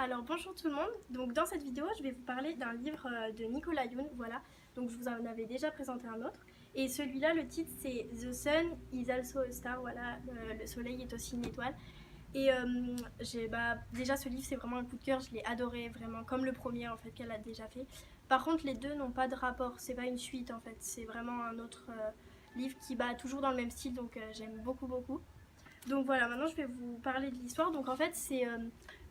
Alors bonjour tout le monde, donc dans cette vidéo je vais vous parler d'un livre de Nicolas Yoon, voilà, donc je vous en avais déjà présenté un autre, et celui-là le titre c'est The Sun is also a star, voilà, le soleil est aussi une étoile, et déjà ce livre c'est vraiment un coup de cœur, je l'ai adoré vraiment, comme le premier en fait qu'elle a déjà fait. Par contre les deux n'ont pas de rapport, c'est pas une suite en fait, c'est vraiment un autre livre qui bat toujours dans le même style, donc j'aime beaucoup. Donc voilà, maintenant je vais vous parler de l'histoire. Donc en fait, c'est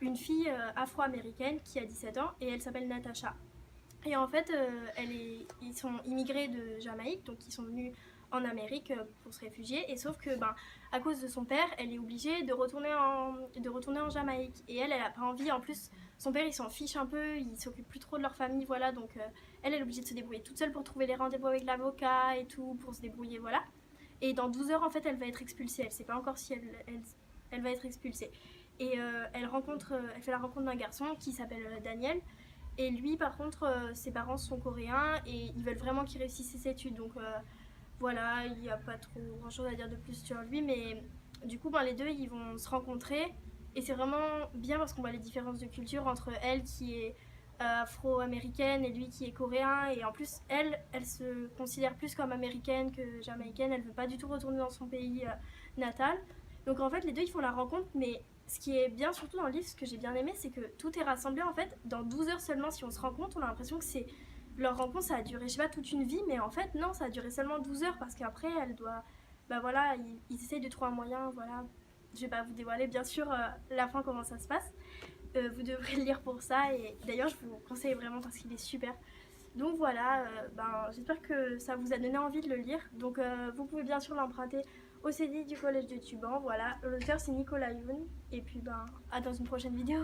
une fille afro-américaine qui a 17 ans et elle s'appelle Natasha. Et en fait, ils sont immigrés de Jamaïque, donc ils sont venus en Amérique pour se réfugier. Et sauf que, à cause de son père, elle est obligée de retourner en Jamaïque. Et elle a pas envie. En plus, son père, il s'en fiche un peu, il s'occupe plus trop de leur famille, voilà. Donc elle est obligée de se débrouiller toute seule pour trouver les rendez-vous avec l'avocat et tout, pour se débrouiller, voilà. Et dans 12 heures, en fait, elle va être expulsée. Elle sait pas encore si elle va être expulsée. Et elle fait la rencontre d'un garçon qui s'appelle Daniel. Et lui, par contre, ses parents sont coréens et ils veulent vraiment qu'il réussisse ses études. Donc voilà, il n'y a pas trop grand chose à dire de plus sur lui. Mais du coup, les deux, ils vont se rencontrer. Et c'est vraiment bien parce qu'on voit les différences de culture entre elle qui est afro-américaine et lui qui est coréen. Et en plus, elle se considère plus comme américaine que jamaïcaine. Elle veut pas du tout retourner dans son pays natal. Donc en fait, les deux, ils font la rencontre. Mais ce qui est bien surtout dans le livre, ce que j'ai bien aimé, c'est que tout est rassemblé en fait dans 12 heures seulement. Si on se rend compte, on a l'impression que c'est leur rencontre, ça a duré, je sais pas, toute une vie, mais en fait, non, ça a duré seulement 12 heures parce qu'après, elle doit. Bah voilà, ils essayent de trouver un moyen, voilà. Je vais pas vous dévoiler, bien sûr, la fin, comment ça se passe. Vous devrez le lire pour ça, et d'ailleurs, je vous conseille vraiment parce qu'il est super. Donc voilà, j'espère que ça vous a donné envie de le lire. Donc vous pouvez bien sûr l'emprunter au CDI du Collège de Tuban. Voilà, l'auteur c'est Nicolas Youn. Et puis à dans une prochaine vidéo.